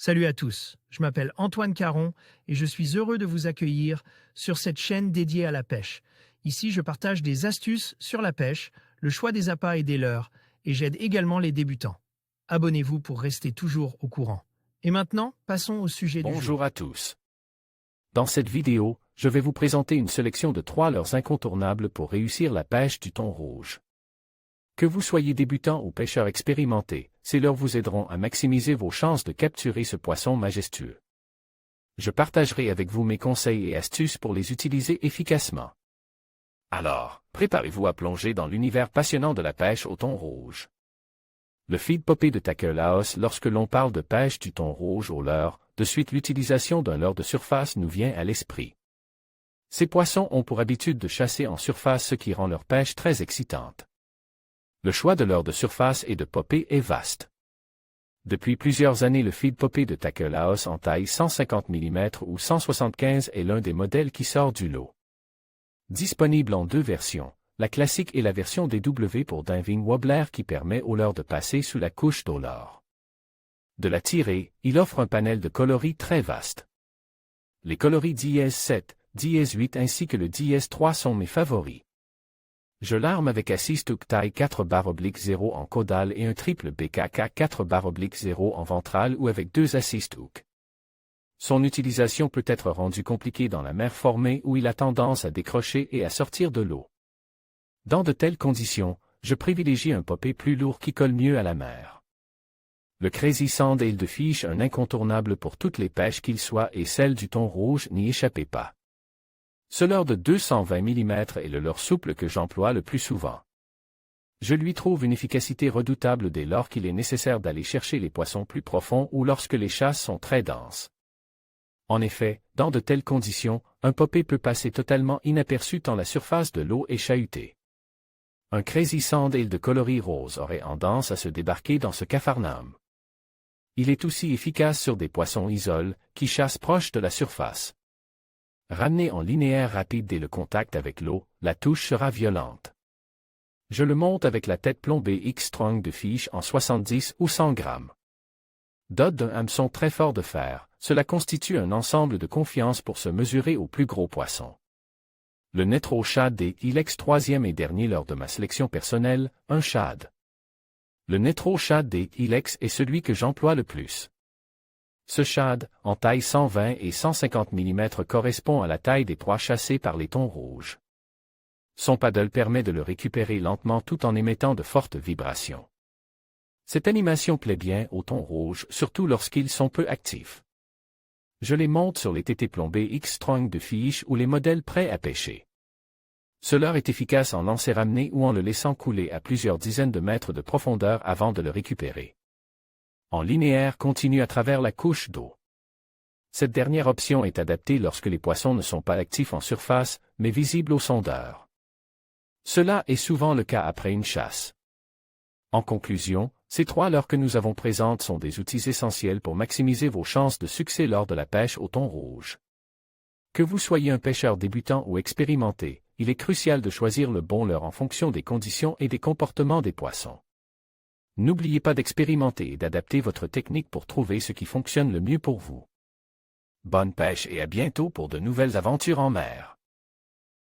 Salut à tous, je m'appelle Antoine Caron et je suis heureux de vous accueillir sur cette chaîne dédiée à la pêche. Ici, je partage des astuces sur la pêche, le choix des appâts et des leurres, et j'aide également les débutants. Abonnez-vous pour rester toujours au courant. Et maintenant, passons au sujet du jour. Bonjour à tous. Dans cette vidéo, je vais vous présenter une sélection de 3 leurres incontournables pour réussir la pêche du thon rouge. Que vous soyez débutant ou pêcheur expérimenté, ces leurres vous aideront à maximiser vos chances de capturer ce poisson majestueux. Je partagerai avec vous mes conseils et astuces pour les utiliser efficacement. Alors, préparez-vous à plonger dans l'univers passionnant de la pêche au thon rouge. Le feed popé de Tackle House. Lorsque l'on parle de pêche du thon rouge au leurre, de suite l'utilisation d'un leurre de surface nous vient à l'esprit. Ces poissons ont pour habitude de chasser en surface, ce qui rend leur pêche très excitante. Le choix de leurre de surface et de popé est vaste. Depuis plusieurs années, le feed popé de Tackle House en taille 150 mm ou 175 est l'un des modèles qui sort du lot. Disponible en 2 versions, la classique et la version DW pour Diving Wobbler qui permet au leurre de passer sous la couche d'eau leurre. De la tirée, il offre un panel de coloris très vaste. Les coloris DS7, DS8 ainsi que le DS3 sont mes favoris. Je l'arme avec assist hook taille 4/0 en caudale et un triple BKK 4/0 en ventral ou avec 2 assist hooks. Son utilisation peut être rendue compliquée dans la mer formée où il a tendance à décrocher et à sortir de l'eau. Dans de telles conditions, je privilégie un popé plus lourd qui colle mieux à la mer. Le Crazy Sand Eel de Fiche, un incontournable pour toutes les pêches qu'il soit, et celle du thon rouge, n'y échappez pas. Ce leurre de 220 mm est le leurre souple que j'emploie le plus souvent. Je lui trouve une efficacité redoutable dès lors qu'il est nécessaire d'aller chercher les poissons plus profonds ou lorsque les chasses sont très denses. En effet, dans de telles conditions, un popé peut passer totalement inaperçu tant la surface de l'eau est chahutée. Un Crazy Sand Eel de coloris rose aurait tendance à se débarquer dans ce capharnaüm. Il est aussi efficace sur des poissons isoles, qui chassent proche de la surface. Ramené en linéaire rapide dès le contact avec l'eau, la touche sera violente. Je le monte avec la tête plombée X-Strong de Fiche en 70 ou 100 grammes. Doté d'un hameçon très fort de fer, cela constitue un ensemble de confiance pour se mesurer aux plus gros poissons. Le Netro Shad des Ilex 3e et dernier lors de ma sélection personnelle, un shad. Le Netro Shad des Ilex est celui que j'emploie le plus. Ce shad, en taille 120 et 150 mm, correspond à la taille des proies chassées par les thons rouges. Son paddle permet de le récupérer lentement tout en émettant de fortes vibrations. Cette animation plaît bien aux thons rouges, surtout lorsqu'ils sont peu actifs. Je les monte sur les tétés plombés X-Strong de Fiche ou les modèles prêts à pêcher. Ce leurre est efficace en lancer ramené ou en le laissant couler à plusieurs dizaines de mètres de profondeur avant de le récupérer. En linéaire continue à travers la couche d'eau. Cette dernière option est adaptée lorsque les poissons ne sont pas actifs en surface, mais visibles au sondeur. Cela est souvent le cas après une chasse. En conclusion, ces 3 leurres que nous avons présentes sont des outils essentiels pour maximiser vos chances de succès lors de la pêche au thon rouge. Que vous soyez un pêcheur débutant ou expérimenté, il est crucial de choisir le bon leurre en fonction des conditions et des comportements des poissons. N'oubliez pas d'expérimenter et d'adapter votre technique pour trouver ce qui fonctionne le mieux pour vous. Bonne pêche et à bientôt pour de nouvelles aventures en mer.